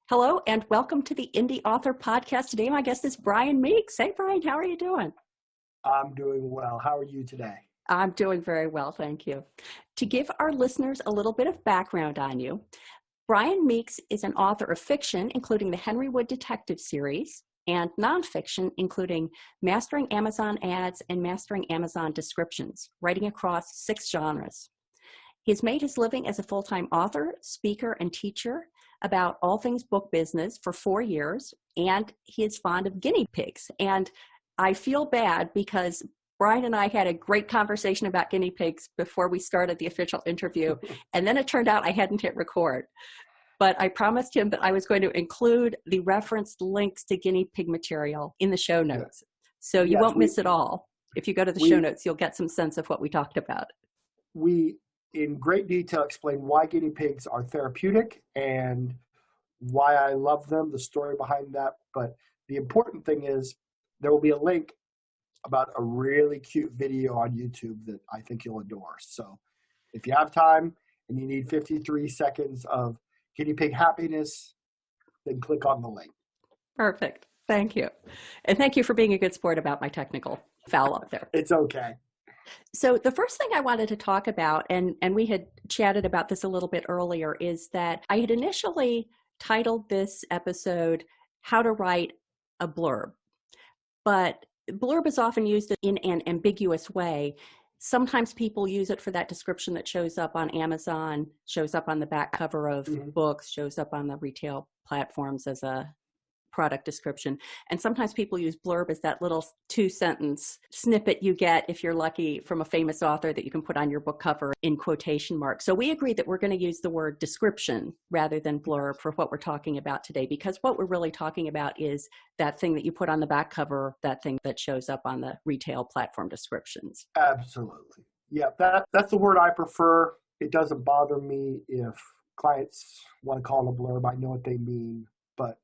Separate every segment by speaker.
Speaker 1: Hello and welcome to the Indy Author Podcast. Today my guest is Brian Meeks. Hey Brian, how are you doing?
Speaker 2: I'm doing well. How are you today?
Speaker 1: I'm doing very well, thank you. To give our listeners a little bit of background on you, Brian Meeks is an author of fiction, including the Henry Wood Detective Series, and nonfiction, including Mastering Amazon Ads and Mastering Amazon Descriptions, writing across 6 genres. He's made his living as a full-time author, speaker, and teacher about all things book business for 4 years, and he is fond of guinea pigs. And I feel bad because Brian and I had a great conversation about guinea pigs before we started the official interview, and then it turned out I hadn't hit record. But I promised him that I was going to include the referenced links to guinea pig material in the show notes. So you won't miss it all. If you go to the show notes, you'll get some sense of what we talked about.
Speaker 2: We, in great detail, explain why guinea pigs are therapeutic and why I love them, the story behind that. But the important thing is there will be a link about a really cute video on YouTube that I think you'll adore. So if you have time and you need 53 seconds of guinea pig happiness, then click on the link.
Speaker 1: Perfect. Thank you. And thank you for being a good sport about my technical foul up there.
Speaker 2: It's okay.
Speaker 1: So the first thing I wanted to talk about, and we had chatted about this a little bit earlier, is that I had initially titled this episode, How to Write a Blurb. But blurb is often used in an ambiguous way. Sometimes people use it for that description that shows up on Amazon, shows up on the back cover of books, shows up on the retail platforms as a product description. And sometimes people use blurb as that little 2-sentence snippet you get, if you're lucky, from a famous author that you can put on your book cover in quotation marks. So we agreed that we're going to use the word description rather than blurb for what we're talking about today, because what we're really talking about is that thing that you put on the back cover, that thing that shows up on the retail platform descriptions.
Speaker 2: Absolutely. Yeah, that's the word I prefer. It doesn't bother me if clients want to call it a blurb. I know what they mean, but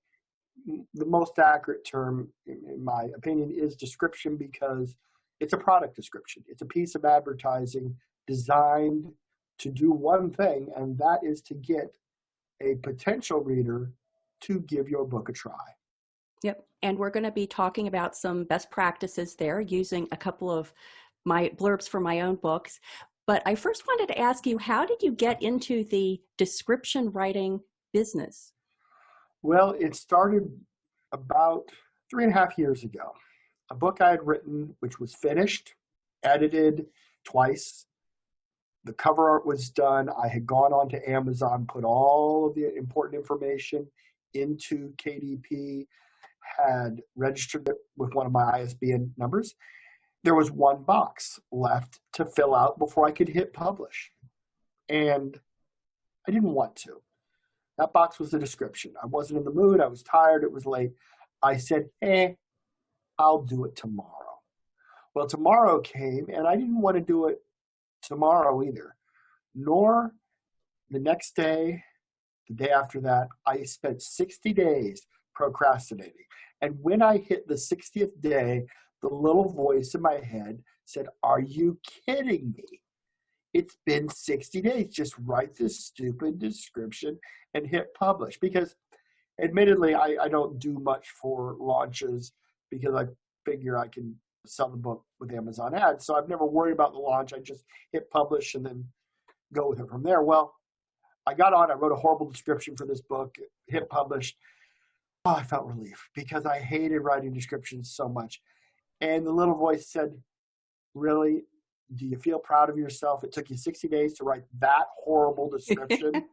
Speaker 2: the most accurate term, in my opinion, is description, because it's a product description. It's a piece of advertising designed to do one thing, and that is to get a potential reader to give your book a try.
Speaker 1: Yep. And we're going to be talking about some best practices there, using a couple of my blurbs for my own books. But I first wanted to ask you, how did you get into the description writing business?
Speaker 2: Well, it started about 3.5 years ago. A book I had written, which was finished, edited twice. The cover art was done. I had gone on to Amazon, put all of the important information into KDP, had registered it with one of my ISBN numbers. There was one box left to fill out before I could hit publish. And I didn't want to. That box was the description. I wasn't in the mood. I was tired. It was late. I said, I'll do it tomorrow. Well, tomorrow came, and I didn't want to do it tomorrow either, nor the next day, the day after that. I spent 60 days procrastinating. And when I hit the 60th day, the little voice in my head said, "Are you kidding me? It's been 60 days. Just write this stupid description and hit publish." Because admittedly, I don't do much for launches, because I figure I can sell the book with Amazon ads. So I've never worried about the launch. I just hit publish and then go with it from there. Well, I got on, I wrote a horrible description for this book, hit publish. Oh, I felt relief, because I hated writing descriptions so much. And the little voice said, "Really? Do you feel proud of yourself? It took you 60 days to write that horrible description?"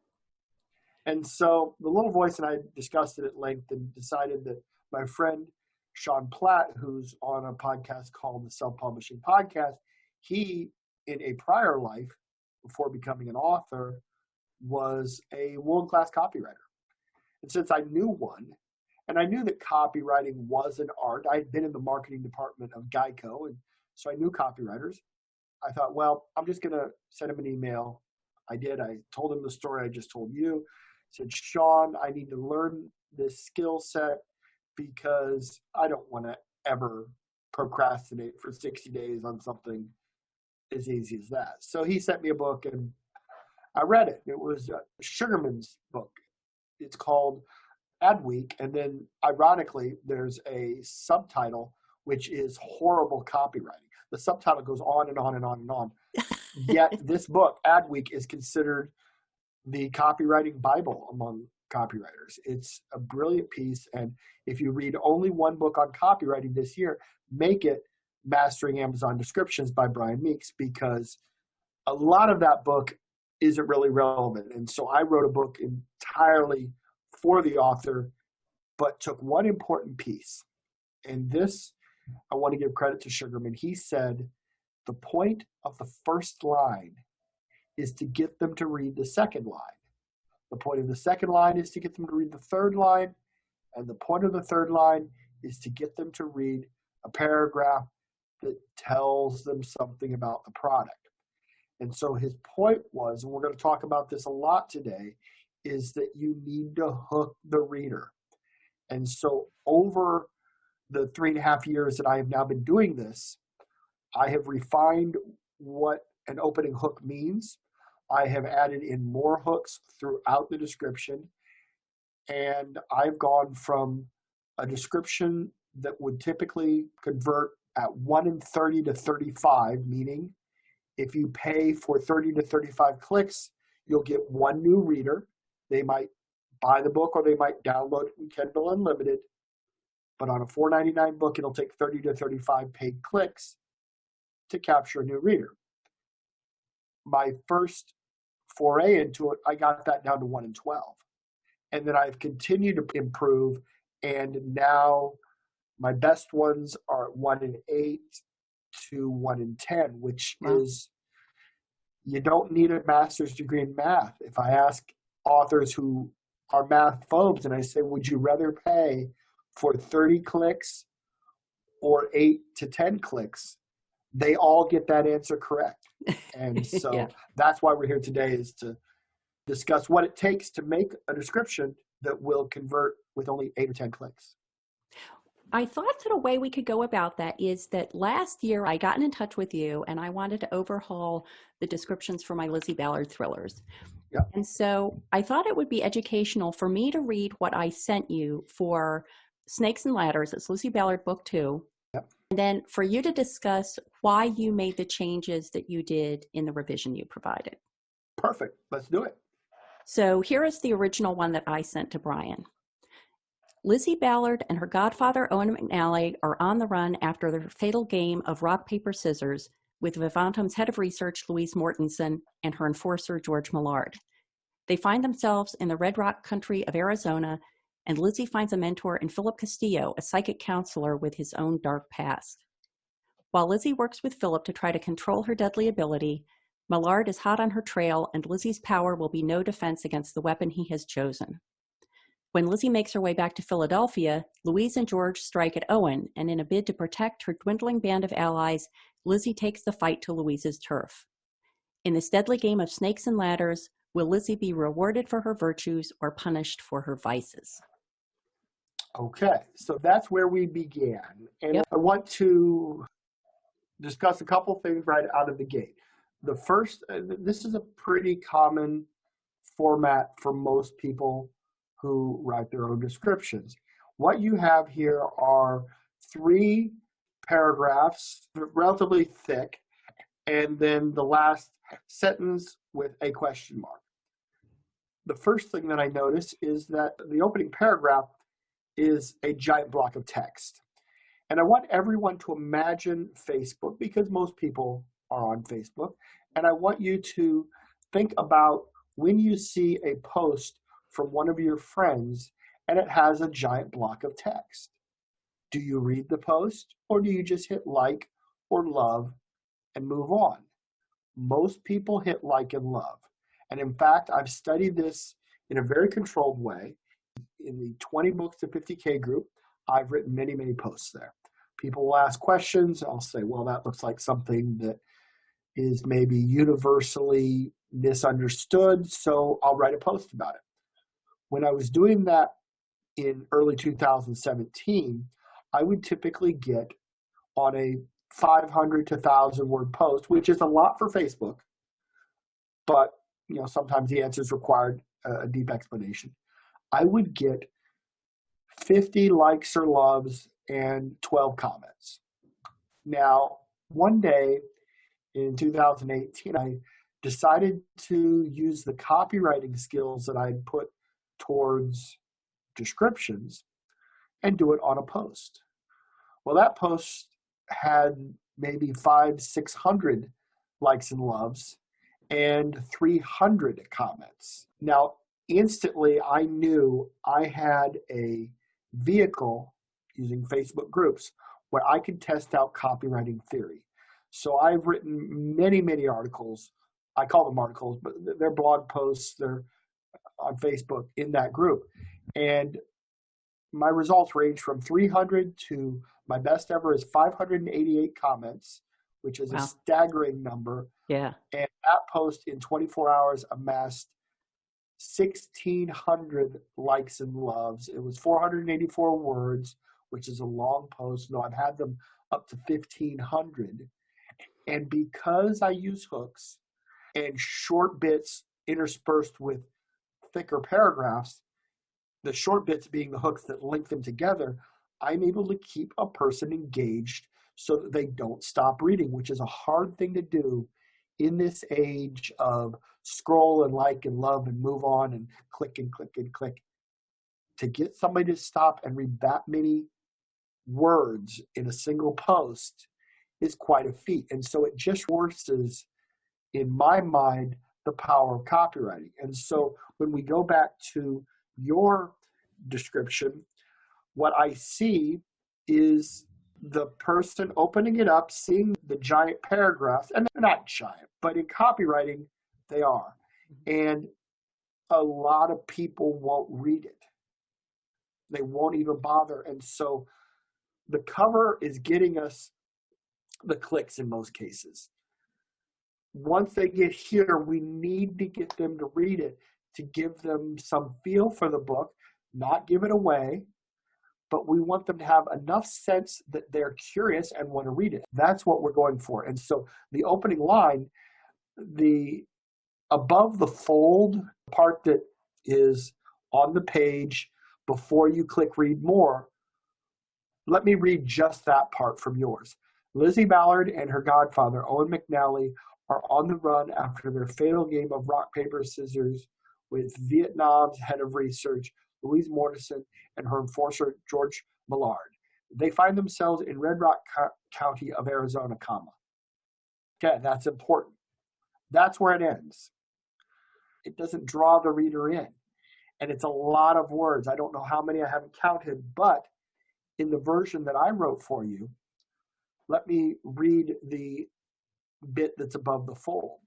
Speaker 2: And so the little voice and I discussed it at length and decided that my friend Sean Platt, who's on a podcast called the Self-Publishing Podcast, he, in a prior life, before becoming an author, was a world-class copywriter. And since I knew one, and I knew that copywriting was an art, I had been in the marketing department of Geico, and so I knew copywriters. I thought, well, I'm just going to send him an email. I did. I told him the story I just told you. I said, "Sean, I need to learn this skill set, because I don't want to ever procrastinate for 60 days on something as easy as that." So he sent me a book, and I read it. It was Sugarman's book. It's called Adweek, and then ironically, there's a subtitle which is horrible copywriting. The subtitle goes on and on and on and on. Yet this book, Adweek, is considered the copywriting Bible among copywriters. It's a brilliant piece, and if you read only one book on copywriting this year, make it Mastering Amazon Descriptions by Brian Meeks, because a lot of that book isn't really relevant. And so I wrote a book entirely for the author, but took one important piece. And this, I want to give credit to Sugarman. He said, the point of the first line is to get them to read the second line. The point of the second line is to get them to read the third line. And the point of the third line is to get them to read a paragraph that tells them something about the product. And so his point was, and we're going to talk about this a lot today, is that you need to hook the reader. And so over the 3.5 years that I have now been doing this, I have refined what an opening hook means. I have added in more hooks throughout the description. And I've gone from a description that would typically convert at 1 in 30 to 35, meaning if you pay for 30 to 35 clicks, you'll get one new reader. They might buy the book or they might download it in Kindle Unlimited. But on a $4.99 book, it'll take 30 to 35 paid clicks to capture a new reader. My first foray into it, I got that down to 1 in 12. And then I've continued to improve, and now my best ones are 1 in 8 to 1 in 10, which is, you don't need a master's degree in math. If I ask authors who are math phobes and I say, would you rather pay for 30 clicks or 8 to 10 clicks, they all get that answer correct. And so that's why we're here today, is to discuss what it takes to make a description that will convert with only 8 or 10 clicks.
Speaker 1: I thought that a way we could go about that is that last year I gotten in touch with you and I wanted to overhaul the descriptions for my Lizzie Ballard thrillers.
Speaker 2: Yep.
Speaker 1: And so I thought it would be educational for me to read what I sent you for Snakes and Ladders. It's Lizzie Ballard book 2.
Speaker 2: Yep.
Speaker 1: And then for you to discuss why you made the changes that you did in the revision you provided.
Speaker 2: Perfect. Let's do it.
Speaker 1: So here is the original one that I sent to Brian. Lizzie Ballard and her godfather, Owen McNally, are on the run after their fatal game of rock, paper, scissors with Vivantum's head of research, Louise Mortensen, and her enforcer, George Millard. They find themselves in the Red Rock country of Arizona, and Lizzie finds a mentor in Philip Castillo, a psychic counselor with his own dark past. While Lizzie works with Philip to try to control her deadly ability, Millard is hot on her trail, and Lizzie's power will be no defense against the weapon he has chosen. When Lizzie makes her way back to Philadelphia, Louise and George strike at Owen, and in a bid to protect her dwindling band of allies, Lizzie takes the fight to Louise's turf. In this deadly game of snakes and ladders, will Lizzie be rewarded for her virtues or punished for her vices?
Speaker 2: Okay, so that's where we began. And I want to discuss a couple things right out of the gate. The first, this is a pretty common format for most people who write their own descriptions. What you have here are 3 paragraphs, relatively thick, and then the last sentence with a question mark. The first thing that I notice is that the opening paragraph is a giant block of text. And I want everyone to imagine Facebook, because most people are on Facebook. And I want you to think about when you see a post from one of your friends and it has a giant block of text. Do you read the post, or do you just hit like or love and move on? Most people hit like and love. And in fact, I've studied this in a very controlled way. In the 20 books to 50K group, I've written many, many posts there. People will ask questions. I'll say, well, that looks like something that is maybe universally misunderstood, so I'll write a post about it. When I was doing that in early 2017, I would typically get on a 500 to 1,000 word post, which is a lot for Facebook, but sometimes the answers required a deep explanation. I would get 50 likes or loves, and 12 comments. Now, one day in 2018, I decided to use the copywriting skills that I'd put towards descriptions and do it on a post. Well, that post had maybe 600 likes and loves and 300 comments. Now, instantly, I knew I had a vehicle using Facebook groups where I could test out copywriting theory. So I've written many, many articles. I call them articles, but they're blog posts. They're on Facebook in that group. And my results range from 300 to my best ever is 588 comments, which is a staggering number.
Speaker 1: Yeah.
Speaker 2: And that post in 24 hours amassed 1,600 likes and loves. It was 484 words, which is a long post. No, I've had them up to 1,500. And because I use hooks and short bits interspersed with thicker paragraphs, the short bits being the hooks that link them together, I'm able to keep a person engaged so that they don't stop reading, which is a hard thing to do in this age of scroll and like and love and move on and click and click and click. To get somebody to stop and read that many words in a single post is quite a feat. And so it just forces, in my mind, the power of copywriting. And so when we go back to your description, what I see is the person opening it up, seeing the giant paragraphs, and they're not giant, but in copywriting, they are. And a lot of people won't read it. They won't even bother. And so the cover is getting us the clicks in most cases. Once they get here, we need to get them to read it to give them some feel for the book, not give it away, but we want them to have enough sense that they're curious and want to read it. That's what we're going for. And so the opening line, the above the fold part that is on the page before you click read more, let me read just that part from yours. Lizzie Ballard and her godfather, Owen McNally, are on the run after their fatal game of rock, paper, scissors with Vietnam's head of research, Louise Mortensen, and her enforcer, George Millard. They find themselves in Red Rock County of Arizona, Okay, that's important. That's where it ends. It doesn't draw the reader in. And it's a lot of words. I don't know how many, I haven't counted, but in the version that I wrote for you, let me read the bit that's above the fold.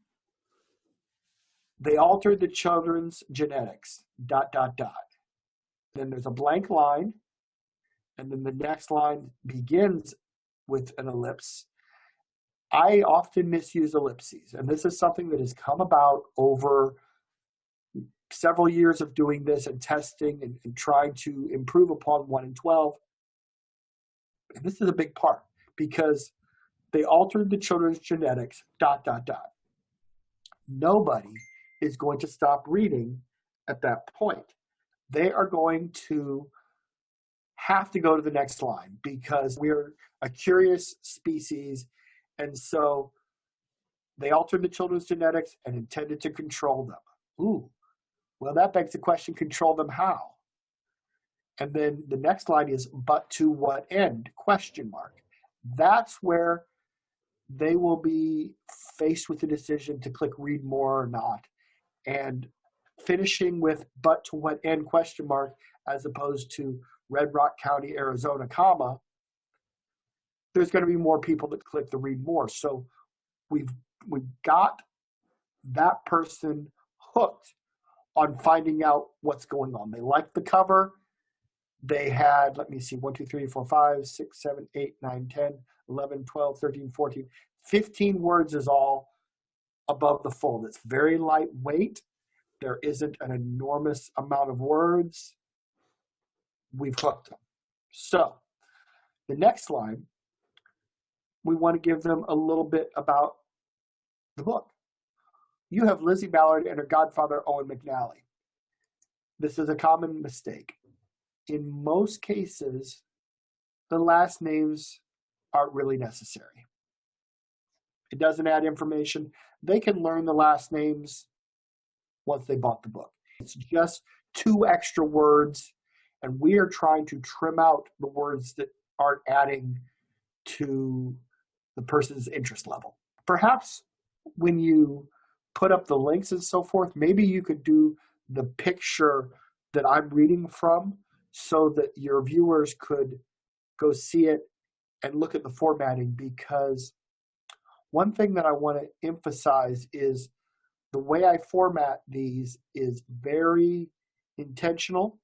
Speaker 2: They altered the children's genetics, ... Then there's a blank line, and then the next line begins with an ellipse. I often misuse ellipses, and this is something that has come about over several years of doing this and testing and trying to improve upon 1 in 12. And this is a big part because they altered the children's genetics, ... Nobody is going to stop reading at that point. They are going to have to go to the next line because we're a curious species. And so they altered the children's genetics and intended to control them. Ooh, well, that begs the question, control them how? And then the next line is, but to what end? ? That's where they will be faced with the decision to click read more or not. And finishing with but to what end ? As opposed to Red Rock County, Arizona, there's going to be more people that click the read more. So we've got that person hooked on finding out what's going on. They like the cover. They had, 1, 2, 3, 4, 5, 6, 7, 8, 9, 10, 11, 12, 13, 14, 15 words is all above the fold. It's very lightweight. There isn't an enormous amount of words. We've hooked them. So the next line, we want to give them a little bit about the book. You have Lizzie Ballard and her godfather, Owen McNally. This is a common mistake. in most cases, the last names aren't really necessary. It doesn't add information. They can learn the last names once they bought the book. It's just 2 extra words, and we are trying to trim out the words that aren't adding to the person's interest level. Perhaps when you put up the links and so forth, maybe you could do the picture that I'm reading from so that your viewers could go see it and look at the formatting, because one thing that I want to emphasize is the way I format these is very intentional.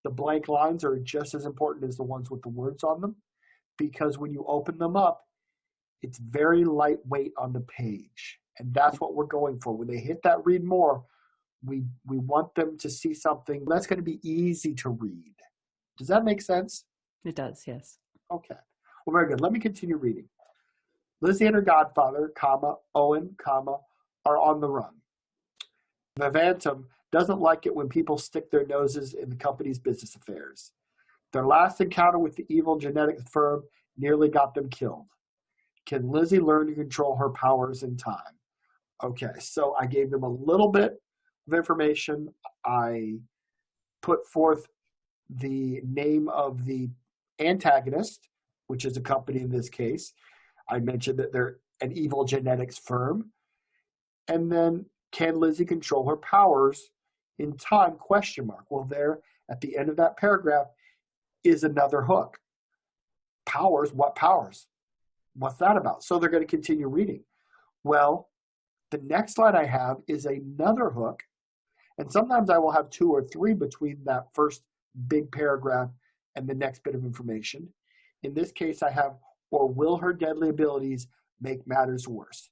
Speaker 2: The blank lines are just as important as the ones with the words on them, because when you open them up, it's very lightweight on the page. And that's what we're going for. When they hit that read more, we want them to see something that's going to be easy to read. Does that make sense?
Speaker 1: It does, yes.
Speaker 2: Okay. Well, very good. Let me continue reading. Lizzie and her godfather, Owen, are on the run. Vivantum doesn't like it when people stick their noses in the company's business affairs. Their last encounter with the evil genetics firm nearly got them killed. Can Lizzie learn to control her powers in time? Okay, so I gave them a little bit of information. I put forth the name of the antagonist, which is a company in this case. I mentioned that they're an evil genetics firm. And then, can Lizzie control her powers in time? ? Well, there at the end of that paragraph is another hook. Powers? What powers? What's that about? So they're going to continue reading. Well, the next slide I have is another hook. And sometimes I will have 2 or 3 between that first big paragraph and the next bit of information. In this case, I have, or will her deadly abilities make matters worse?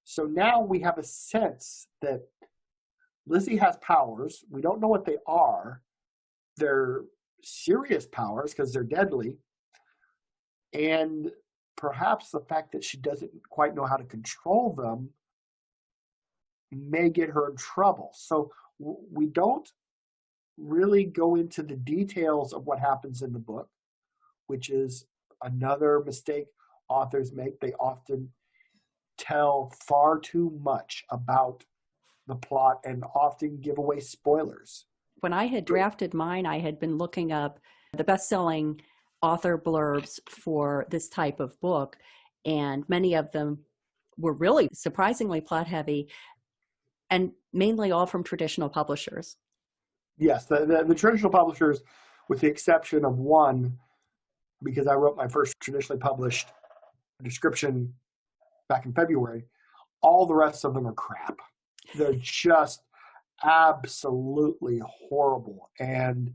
Speaker 2: So now we have a sense that Lizzie has powers. We don't know what they are. They're serious powers because they're deadly. And perhaps the fact that she doesn't quite know how to control them may get her in trouble. So we don't really go into the details of what happens in the book, which is another mistake authors make. They often tell far too much about the plot and often give away spoilers.
Speaker 1: When I had drafted mine, I had been looking up the best-selling author blurbs for this type of book, and many of them were really surprisingly plot-heavy, and mainly all from traditional publishers.
Speaker 2: Yes, the traditional publishers, with the exception of one, because I wrote my first traditionally published description back in February, all the rest of them are crap. They're just absolutely horrible. And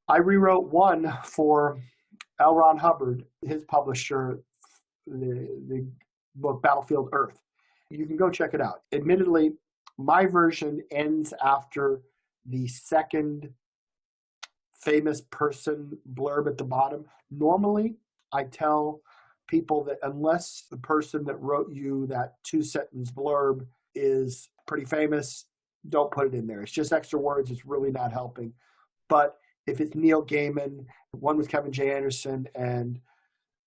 Speaker 2: I rewrote one for L. Ron Hubbard, his publisher, the book Battlefield Earth. You can go check it out. Admittedly, my version ends after the second famous person blurb at the bottom. Normally, I tell people that unless the person that wrote you that 2-sentence blurb is pretty famous, don't put it in there. It's just extra words. It's really not helping. But if it's Neil Gaiman, one was Kevin J. Anderson, and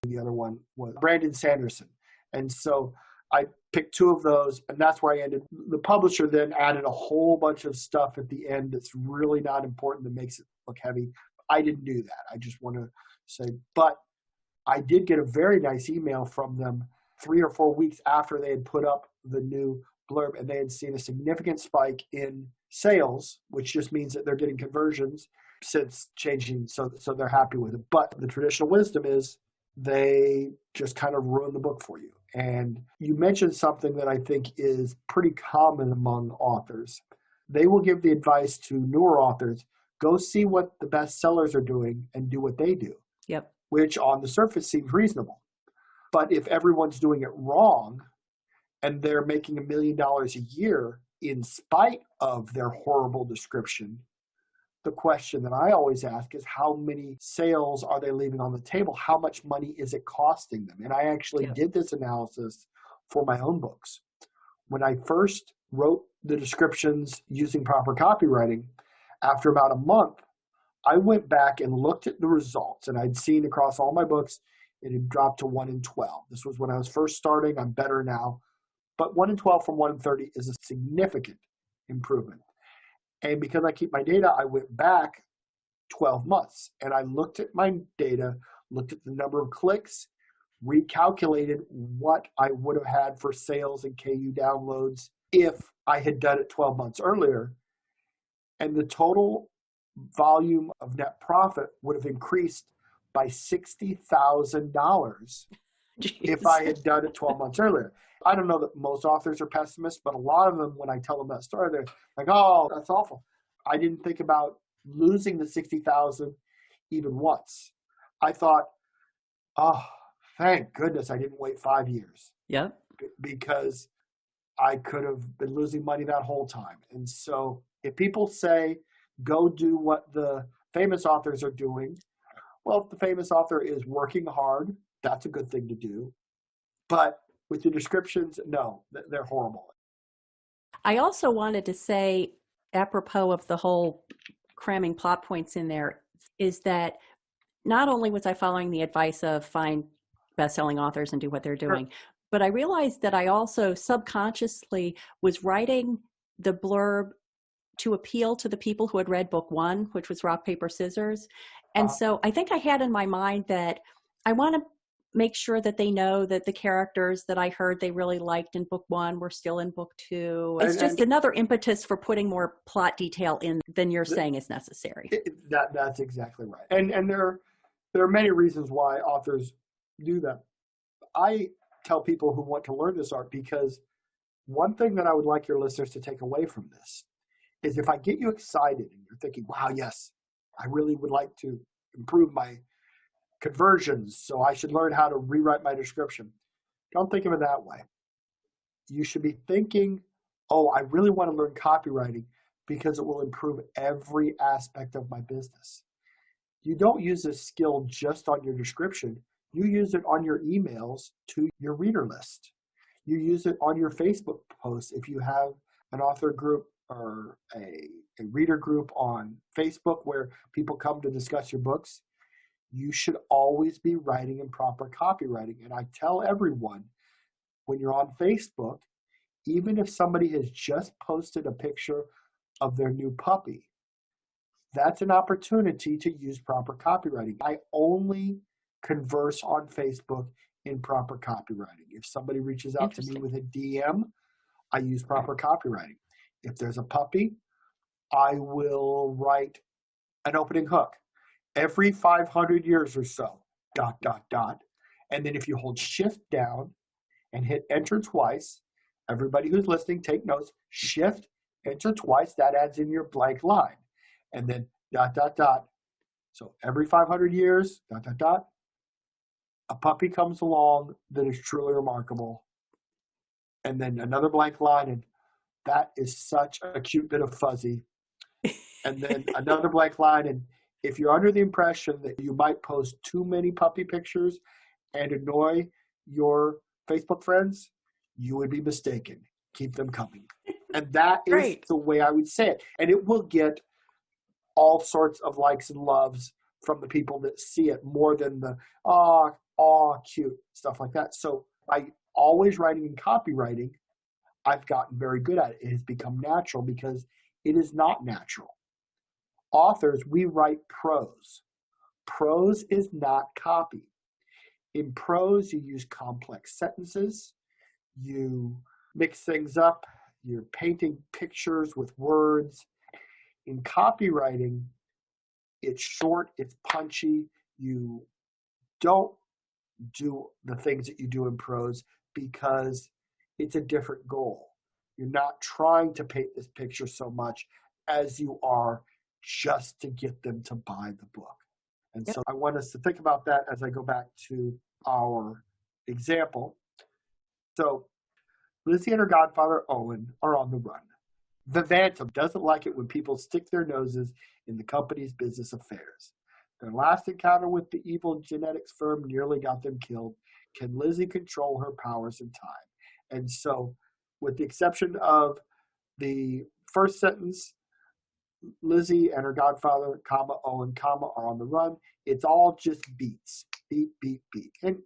Speaker 2: the other one was Brandon Sanderson. And so I picked 2 of those, and that's where I ended. The publisher then added a whole bunch of stuff at the end that's really not important, that makes it look heavy. I didn't do that. I just want to say, but I did get a very nice email from them 3 or 4 weeks after they had put up the new blurb, and they had seen a significant spike in sales, which just means that they're getting conversions since changing, so they're happy with it. But the traditional wisdom is they just kind of ruin the book for you. And you mentioned something that I think is pretty common among authors. They will give the advice to newer authors, go see what the best sellers are doing and do what they do.
Speaker 1: Yep.
Speaker 2: Which on the surface seems reasonable. But if everyone's doing it wrong and they're making $1 million a year in spite of their horrible description, the question that I always ask is, how many sales are they leaving on the table? How much money is it costing them? And I actually did this analysis for my own books. When I first wrote the descriptions using proper copywriting, after about a month, I went back and looked at the results, and I'd seen across all my books, it had dropped to 1 in 12. This was when I was first starting. I'm better now. But 1 in 12 from 1 in 30 is a significant improvement. And because I keep my data, I went back 12 months and I looked at my data, looked at the number of clicks, recalculated what I would have had for sales and KU downloads if I had done it 12 months earlier. And the total volume of net profit would have increased by $60,000 if I had done it 12 months earlier. I don't know that most authors are pessimists, but a lot of them, when I tell them that story, they're like, oh, that's awful. I didn't think about losing the 60,000 even once. I thought, oh, thank goodness I didn't wait 5 years.
Speaker 1: Yep.
Speaker 2: Because I could have been losing money that whole time. And so if people say, go do what the famous authors are doing, well, if the famous author is working hard, that's a good thing to do. But with the descriptions, no, they're horrible.
Speaker 1: I also wanted to say, apropos of the whole cramming plot points in there, is that not only was I following the advice of find best-selling authors and do what they're doing, but I realized that I also subconsciously was writing the blurb to appeal to the people who had read book 1, which was Rock, Paper, Scissors. And so I think I had in my mind that I want to make sure that they know that the characters that I heard they really liked in book 1 were still in book 2. It's just another impetus for putting more plot detail in than you're saying is necessary.
Speaker 2: That's exactly right. And there are many reasons why authors do that. I tell people who want to learn this art, because one thing that I would like your listeners to take away from this is if I get you excited and you're thinking, wow, yes, I really would like to improve my conversions, so I should learn how to rewrite my description. Don't think of it that way. You should be thinking, oh, I really want to learn copywriting because it will improve every aspect of my business. You don't use this skill just on your description. You use it on your emails to your reader list. You use it on your Facebook posts. If you have an author group or a reader group on Facebook where people come to discuss your books, you should always be writing in proper copywriting. And I tell everyone, when you're on Facebook, even if somebody has just posted a picture of their new puppy, that's an opportunity to use proper copywriting. I only converse on Facebook in proper copywriting. If somebody reaches out to me with a DM, I use proper copywriting. If there's a puppy, I will write an opening hook. Every 500 years or so, ... And then if you hold shift down and hit enter twice, everybody who's listening, take notes, shift, enter twice, that adds in your blank line. And then ... So every 500 years, ... A puppy comes along that is truly remarkable. And then another blank line, and that is such a cute bit of fuzzy. And then another blank line, and if you're under the impression that you might post too many puppy pictures and annoy your Facebook friends, you would be mistaken. Keep them coming. And that is the way I would say it. And it will get all sorts of likes and loves from the people that see it more than the, cute, stuff like that. So by always writing in copywriting, I've gotten very good at it. It has become natural because it is not natural. Authors, we write prose. Prose is not copy. In prose, you use complex sentences. You mix things up. You're painting pictures with words. In copywriting, it's short, it's punchy. You don't do the things that you do in prose because it's a different goal. You're not trying to paint this picture so much as you are just to get them to buy the book. And so I want us to think about that as I go back to our example. So Lizzie and her godfather, Owen, are on the run. Vivantum doesn't like it when people stick their noses in the company's business affairs. Their last encounter with the evil genetics firm nearly got them killed. Can Lizzie control her powers in time? And so, with the exception of the first sentence, Lizzie and her godfather, comma, Owen, comma, are on the run. It's all just beats. Beat, beat, beat. And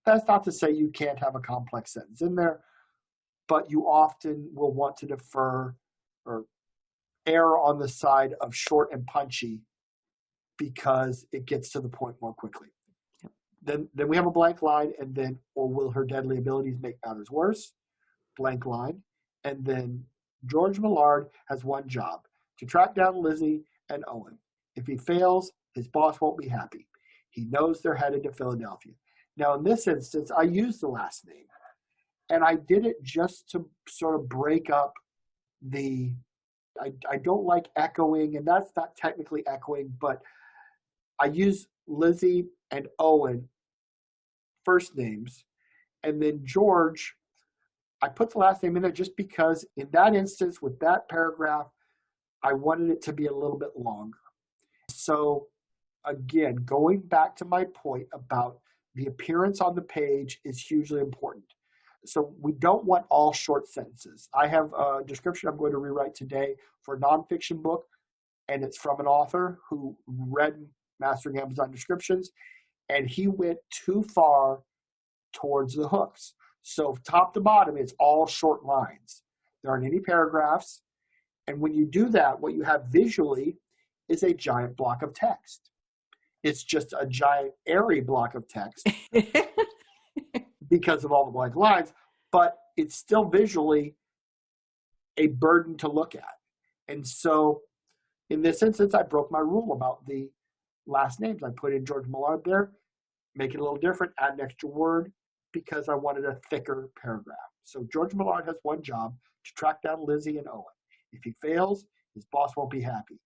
Speaker 2: that's not to say you can't have a complex sentence in there, but you often will want to defer or err on the side of short and punchy because it gets to the point more quickly. Then we have a blank line, and then, or will her deadly abilities make matters worse? Blank line. And then George Millard has one job, to track down Lizzie and Owen. If he fails, his boss won't be happy. He knows they're headed to Philadelphia. Now, in this instance, I used the last name, and I did it just to sort of break up I don't like echoing, and that's not technically echoing, but I use Lizzie and Owen first names, and then George, I put the last name in there just because in that instance with that paragraph, I wanted it to be a little bit longer. So again, going back to my point about the appearance on the page is hugely important. So we don't want all short sentences. I have a description I'm going to rewrite today for a nonfiction book, and it's from an author who read Mastering Amazon Descriptions, and he went too far towards the hooks. So top to bottom, it's all short lines. There aren't any paragraphs. And when you do that, what you have visually is a giant block of text. It's just a giant airy block of text because of all the blank lines, but it's still visually a burden to look at. And so in this instance, I broke my rule about the last names. I put in George Millard there, make it a little different, add an extra word because I wanted a thicker paragraph. So George Millard has one job, to track down Lizzie and Owen. If he fails, his boss won't be happy.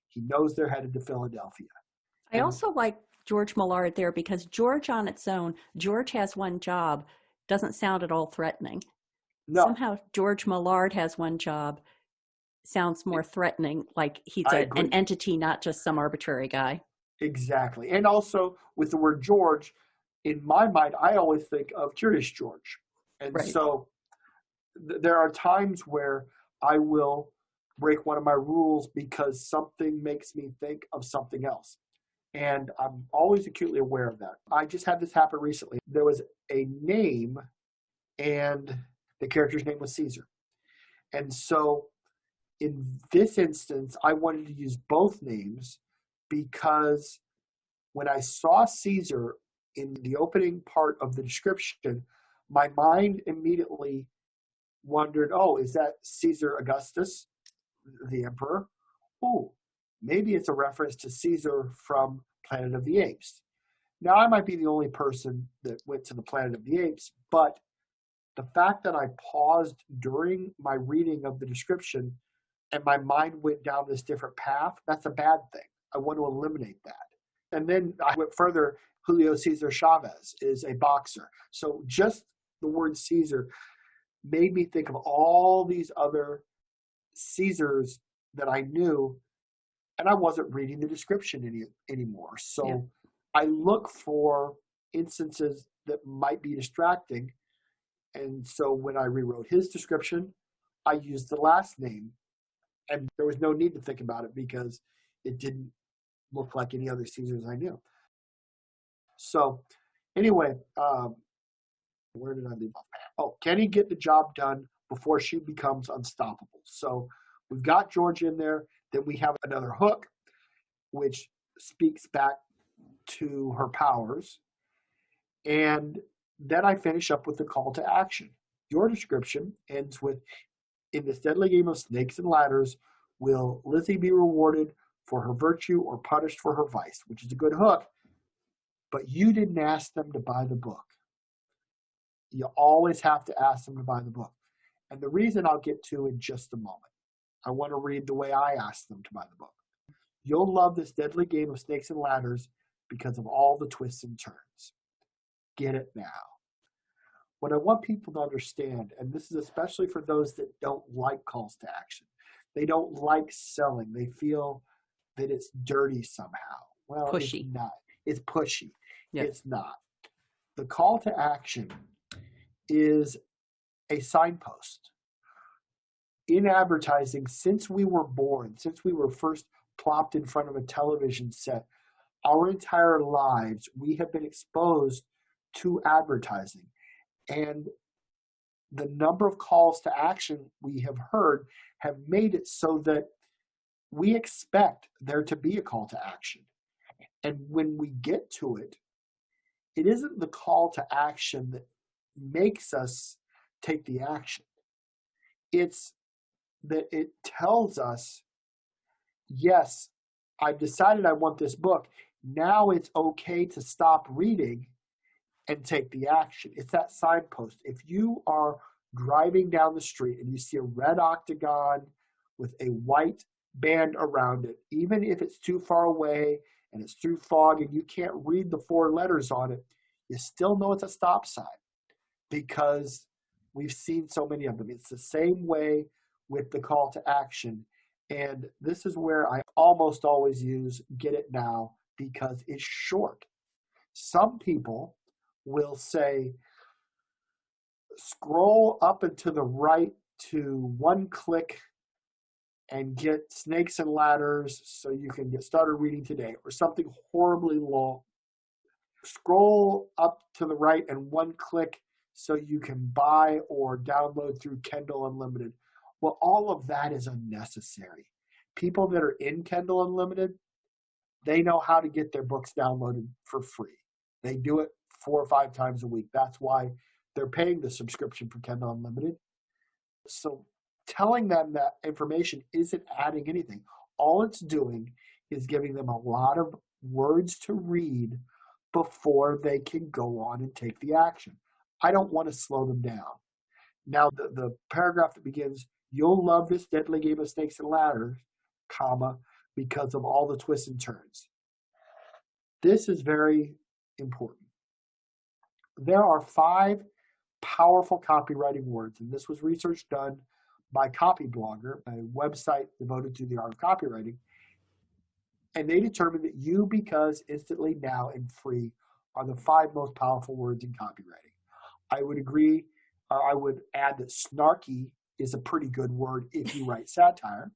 Speaker 2: He knows they're headed to Philadelphia.
Speaker 1: I also like George Millard there because George on its own, George has one job, doesn't sound at all threatening.
Speaker 2: No.
Speaker 1: Somehow George Millard has one job, sounds more threatening, like he's an entity, not just some arbitrary guy.
Speaker 2: Exactly. And also with the word George, in my mind, I always think of Curious George. And
Speaker 1: right.
Speaker 2: So there are times where I will break one of my rules because something makes me think of something else. And I'm always acutely aware of that. I just had this happen recently. There was a name, and the character's name was Caesar. And so in this instance, I wanted to use both names because when I saw Caesar in the opening part of the description, my mind immediately wondered, oh, is that Caesar Augustus, the emperor? Oh, maybe it's a reference to Caesar from Planet of the Apes. Now, I might be the only person that went to the Planet of the Apes, but the fact that I paused during my reading of the description and my mind went down this different path, that's a bad thing. I want to eliminate that. And then I went further. Julio Cesar Chavez is a boxer. So just the word Caesar made me think of all these other Caesars that I knew, and I wasn't reading the description anymore. So yeah. I look for instances that might be distracting. And so when I rewrote his description, I used the last name. And there was no need to think about it because it didn't look like any other Caesars I knew. So anyway, where did I leave off? Oh, can he get the job done before she becomes unstoppable? So we've got George in there. Then we have another hook, which speaks back to her powers. And then I finish up with the call to action. Your description ends with, in this deadly game of snakes and ladders, will Lizzie be rewarded for her virtue or punished for her vice? Which is a good hook, but you didn't ask them to buy the book. You always have to ask them to buy the book. And the reason I'll get to in just a moment. I want to read the way I asked them to buy the book. You'll love this deadly game of snakes and ladders because of all the twists and turns. Get it now. What I want people to understand, and this is especially for those that don't like calls to action, they don't like selling. They feel that it's dirty somehow. Well, pushy. It's not. It's pushy. Yep. It's not. The call to action is a signpost. in advertising, since we were born, since we were first plopped in front of a television set, our entire lives, we have been exposed to advertising. And the number of calls to action we have heard have made it so that we expect there to be a call to action. And when we get to it, it isn't the call to action that makes us take the action. It's that it tells us, yes, I've decided I want this book. Now it's okay to stop reading and take the action. It's that signpost. If you are driving down the street and you see a red octagon with a white band around it, even if it's too far away and it's through fog and you can't read the 4 letters on it, you still know it's a stop sign because we've seen so many of them. It's the same way with the call to action. And this is where I almost always use get it now because it's short. Some people will say, scroll up and to the right to one click and get Snakes and Ladders so you can get started reading today, or something horribly long. Scroll up to the right and one click so you can buy or download through Kindle Unlimited. Well, all of that is unnecessary. People that are in Kindle Unlimited, they know how to get their books downloaded for free. They do it 4 or 5 times a week. That's why they're paying the subscription for Kindle Unlimited. So telling them that information isn't adding anything. All it's doing is giving them a lot of words to read before they can go on and take the action. I don't want to slow them down. Now, the paragraph that begins, you'll love this deadly game of Snakes and Ladders, comma, because of all the twists and turns. This is very important. There are 5 powerful copywriting words, and this was research done by Copyblogger, a website devoted to the art of copywriting, and they determined that you, because, instantly, now, and free are the 5 most powerful words in copywriting. I would agree, or I would add that snarky is a pretty good word if you write satire,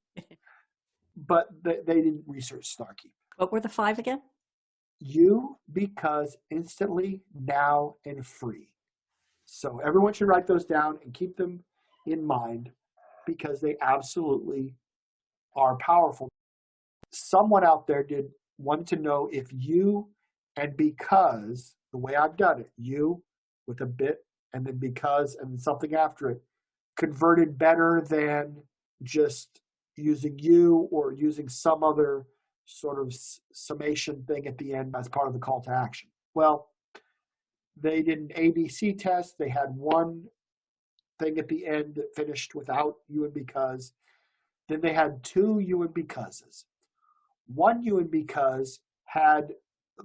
Speaker 2: but they didn't research snarky.
Speaker 1: What were the 5 again?
Speaker 2: You, because, instantly, now, and free. So everyone should write those down and keep them in mind because they absolutely are powerful. Someone out there wanted to know if you and because, the way I've done it, you with a bit and then because and then something after it, converted better than just using you or using some other sort of summation thing at the end as part of the call to action. Well, they did an ABC test. They had one thing at the end that finished without you and because. Then they had 2 you and becauses. One you and because had,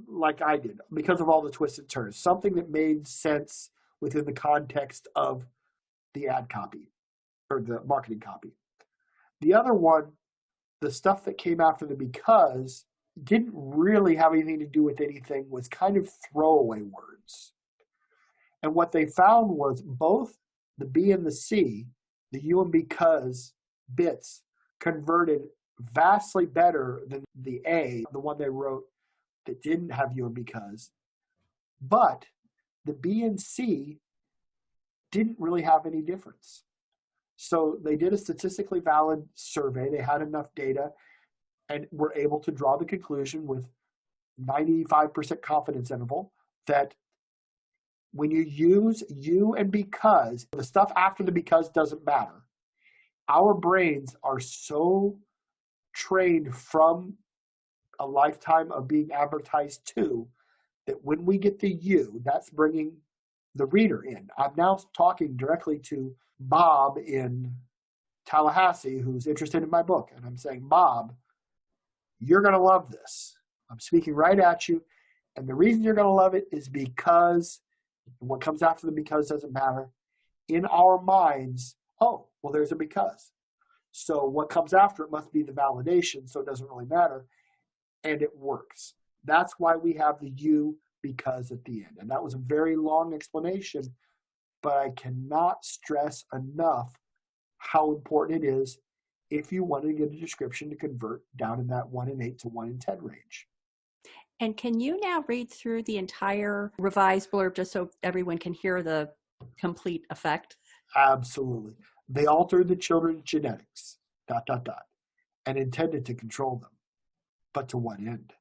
Speaker 2: like I did, because of all the twists and turns, something that made sense within the context of the ad copy or the marketing copy. The other one, the stuff that came after the because didn't really have anything to do with anything, was kind of throwaway words. And what they found was both the B and the C, the you and because bits, converted vastly better than the A, the one they wrote that didn't have you and because. But the B and C didn't really have any difference. So they did a statistically valid survey. They had enough data and were able to draw the conclusion with 95% confidence interval that when you use you and because, the stuff after the because doesn't matter. Our brains are so trained from a lifetime of being advertised to that when we get the you, that's bringing the reader in. I'm now talking directly to Bob in Tallahassee who's interested in my book. And I'm saying, Bob, you're going to love this. I'm speaking right at you. And the reason you're going to love it is because what comes after the because doesn't matter. In our minds, oh, well, there's a because. So what comes after it must be the validation, so it doesn't really matter. And it works. That's why we have the you because at the end. And that was a very long explanation, but I cannot stress enough how important it is if you want to get a description to convert down in that 1 in 8 to 1 in 10 range.
Speaker 1: And can you now read through the entire revised blurb just so everyone can hear the complete effect?
Speaker 2: Absolutely. They altered the children's genetics, ... and intended to control them. But to what end?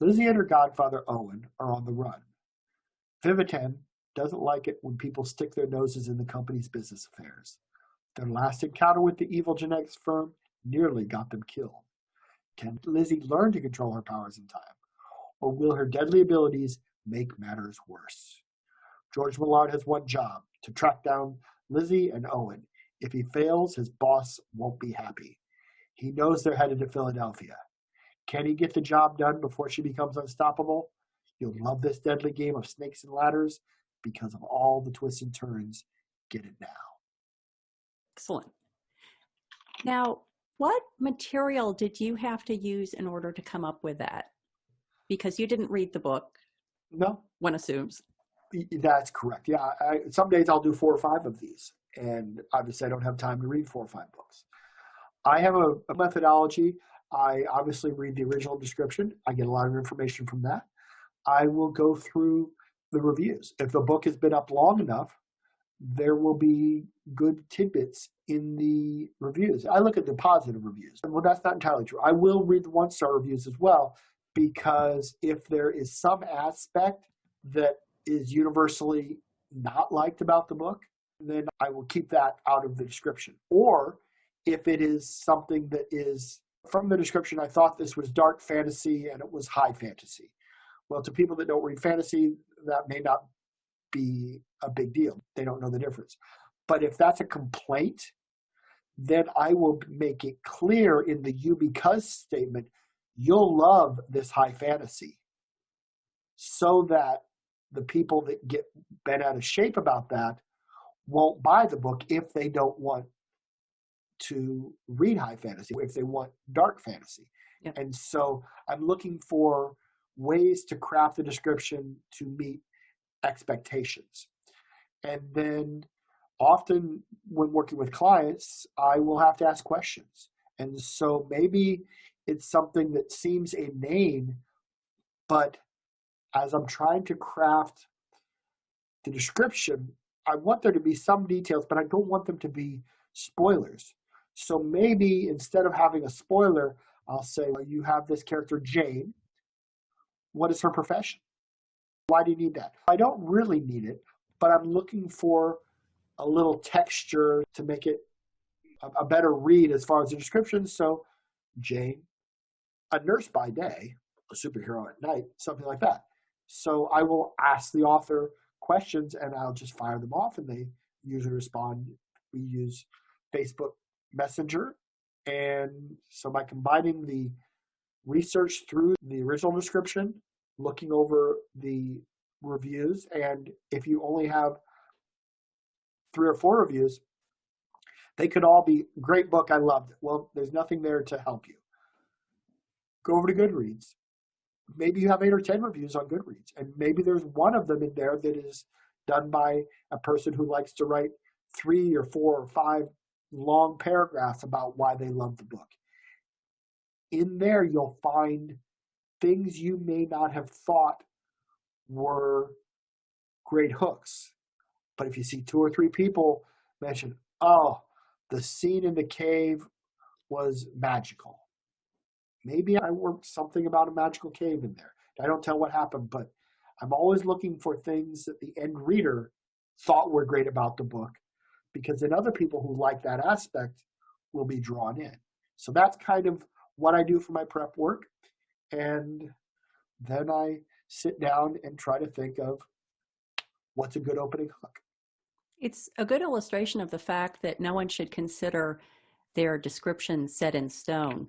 Speaker 2: Lizzie and her godfather Owen are on the run. Vivitan doesn't like it when people stick their noses in the company's business affairs. Their last encounter with the evil genetics firm nearly got them killed. Can Lizzie learn to control her powers in time? Or will her deadly abilities make matters worse? George Millard has one job: to track down Lizzie and Owen. If he fails, his boss won't be happy. He knows they're headed to Philadelphia. Can he get the job done before she becomes unstoppable? You'll love this deadly game of snakes and ladders because of all the twists and turns. Get it now.
Speaker 1: Excellent. Now, what material did you have to use in order to come up with that? Because you didn't read the book.
Speaker 2: No.
Speaker 1: One assumes.
Speaker 2: That's correct. Yeah, some days I'll do 4 or 5 of these, and obviously I don't have time to read 4 or 5 books. I have a methodology. I obviously read the original description. I get a lot of information from that. I will go through the reviews. If the book has been up long enough, there will be good tidbits in the reviews. I look at the positive reviews. Well, that's not entirely true. I will read the 1-star reviews as well, because if there is some aspect that is universally not liked about the book, then I will keep that out of the description. Or if it is something that is from the description, I thought this was dark fantasy and it was high fantasy. Well, to people that don't read fantasy, that may not be a big deal. They don't know the difference. But if that's a complaint, then I will make it clear in the "you because" statement, you'll love this high fantasy, so that the people that get bent out of shape about that won't buy the book if they don't want to read high fantasy, if they want dark fantasy.
Speaker 1: Yep.
Speaker 2: And so I'm looking for ways to craft the description to meet expectations. And then often when working with clients, I will have to ask questions. And so maybe it's something that seems inane, but as I'm trying to craft the description, I want there to be some details, but I don't want them to be spoilers. So maybe instead of having a spoiler, I'll say, well, you have this character, Jane. What is her profession? Why do you need that? I don't really need it, but I'm looking for a little texture to make it a better read as far as the description. So Jane, a nurse by day, a superhero at night, something like that. So I will ask the author questions and I'll just fire them off and they usually respond. We use Facebook Messenger. And so by combining the research through the original description, looking over the reviews, and if you only have 3 or 4 reviews, they could all be, great book, I loved it. Well, there's nothing there to help you. Go over to Goodreads. Maybe you have 8 or 10 reviews on Goodreads, and maybe there's one of them in there that is done by a person who likes to write 3 or 4 or 5 long paragraphs about why they love the book. In there, you'll find things you may not have thought were great hooks. But if you see 2 or 3 people mention, oh, the scene in the cave was magical. Maybe I worked something about a magical cave in there. I don't tell what happened, but I'm always looking for things that the end reader thought were great about the book, because then other people who like that aspect will be drawn in. So that's kind of what I do for my prep work. And then I sit down and try to think of what's a good opening hook.
Speaker 1: It's a good illustration of the fact that no one should consider their description set in stone.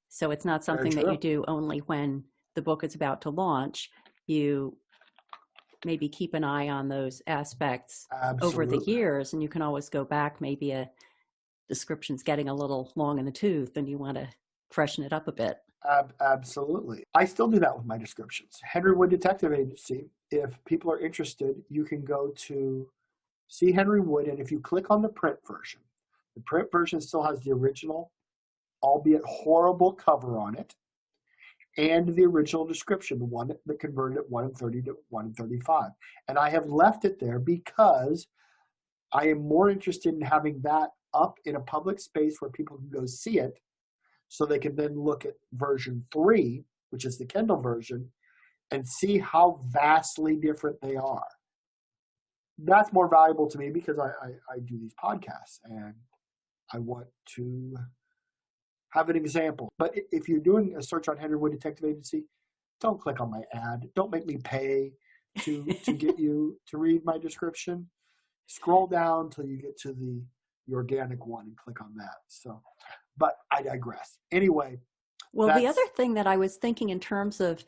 Speaker 1: So it's not something that you do only when the book is about to launch. You maybe keep an eye on those aspects over the years, and you can always go back. Maybe a description's getting a little long in the tooth and you want to freshen it up a bit.
Speaker 2: Absolutely. I still do that with my descriptions. Henry Wood Detective Agency, if people are interested, you can go to See Henry Wood, and if you click on the print version, The print version still has the original, albeit horrible cover on it, and the original description, the one that converted at 1:30 to 1:35. And I have left it there because I am more interested in having that up in a public space where people can go see it, so they can then look at version 3, which is the Kindle version, and see how vastly different they are. That's more valuable to me because I do these podcasts and I want to have an example. But if you're doing a search on Henry Wood Detective Agency, don't click on my ad. Don't make me pay to get you to read my description. Scroll down till you get to the organic one and click on that. So, but I digress. Anyway.
Speaker 1: Well, the other thing that I was thinking in terms of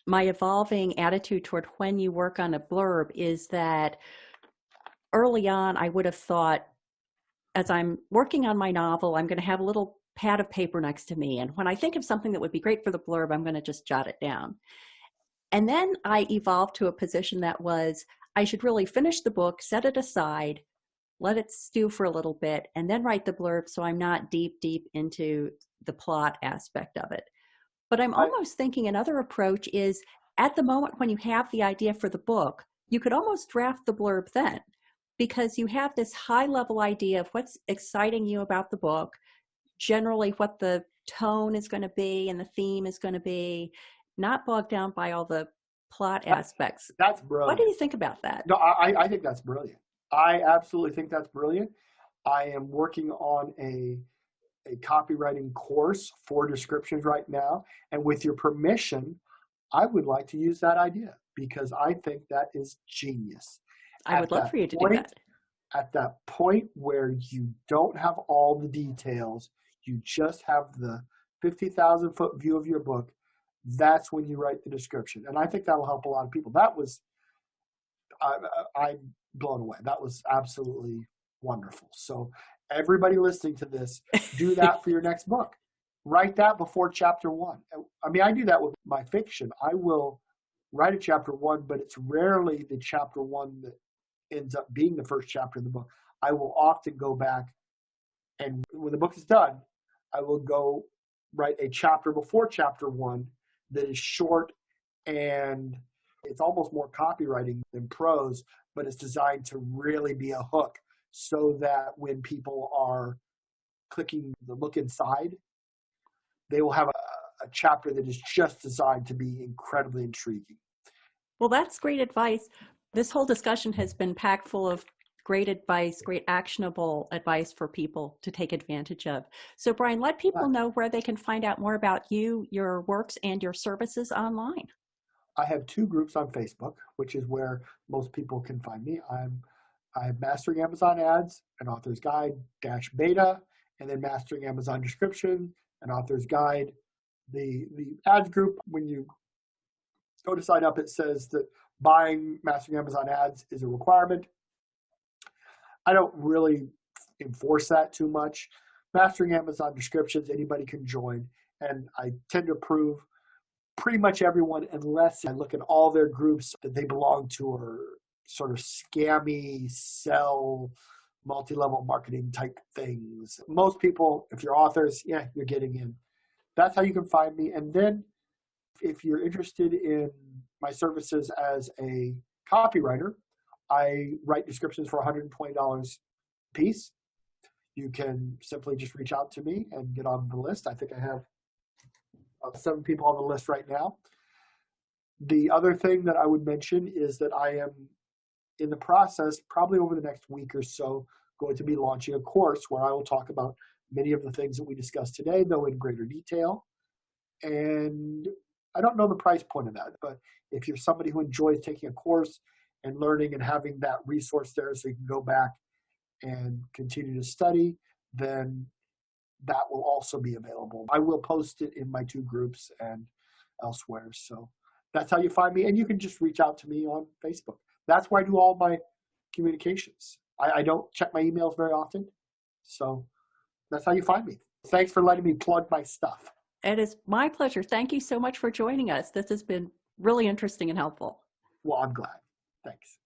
Speaker 1: my evolving attitude toward when you work on a blurb is that early on, I would have thought, as I'm working on my novel, I'm going to have a little pad of paper next to me. And when I think of something that would be great for the blurb, I'm going to just jot it down. And then I evolved to a position that was, I should really finish the book, set it aside, let it stew for a little bit, and then write the blurb so I'm not deep into the plot aspect of it. But I'm almost thinking another approach is, at the moment when you have the idea for the book, you could almost draft the blurb then, because you have this high-level idea of what's exciting you about the book, generally what the tone is going to be and the theme is going to be, not bogged down by all the plot aspects.
Speaker 2: That's brilliant.
Speaker 1: What do you think about that?
Speaker 2: No, I think that's brilliant. I absolutely think that's brilliant. I am working on a copywriting course for descriptions right now. And with your permission, I would like to use that idea because I think that is genius.
Speaker 1: I would love for you to do that.
Speaker 2: At that point where you don't have all the details, you just have the 50,000-foot view of your book, that's when you write the description. And I think that will help a lot of people. That was, I'm blown away. That was absolutely wonderful. So everybody listening to this, do that for your next book. Write that before chapter 1. I mean, I do that with my fiction. I will write a chapter 1, but it's rarely the chapter 1 that ends up being the first chapter of the book. I will often go back, and when the book is done, I will go write a chapter before chapter 1 that is short, and it's almost more copywriting than prose, but it's designed to really be a hook so that when people are clicking the look inside, they will have a chapter that is just designed to be incredibly intriguing.
Speaker 1: Well, that's great advice. This whole discussion has been packed full of great advice, great actionable advice for people to take advantage of. So, Brian, let people know where they can find out more about you, your works, and your services online.
Speaker 2: I have 2 groups on Facebook, which is where most people can find me. I have Mastering Amazon Ads, an author's guide -beta, and then Mastering Amazon Description, an author's guide. The ads group, when you go to sign up, it says that buying Mastering Amazon Ads is a requirement. I don't really enforce that too much. Mastering Amazon Descriptions, anybody can join, and I tend to approve pretty much everyone unless I look at all their groups that they belong to are sort of scammy, sell, multi-level marketing type things. Most people, if you're authors, yeah, you're getting in. That's how you can find me. And then if you're interested in my services as a copywriter, I write descriptions for $120 a piece. You can simply just reach out to me and get on the list. I think I have 7 people on the list right now. The other thing that I would mention is that I am in the process, probably over the next week or so, going to be launching a course where I will talk about many of the things that we discussed today, though in greater detail. And I don't know the price point of that, but if you're somebody who enjoys taking a course and learning and having that resource there so you can go back and continue to study, then that will also be available. I will post it in my 2 groups and elsewhere. So that's how you find me. And you can just reach out to me on Facebook. That's where I do all my communications. I don't check my emails very often. So that's how you find me. Thanks for letting me plug my stuff.
Speaker 1: It is my pleasure. Thank you so much for joining us. This has been really interesting and helpful.
Speaker 2: Well, I'm glad. Thanks.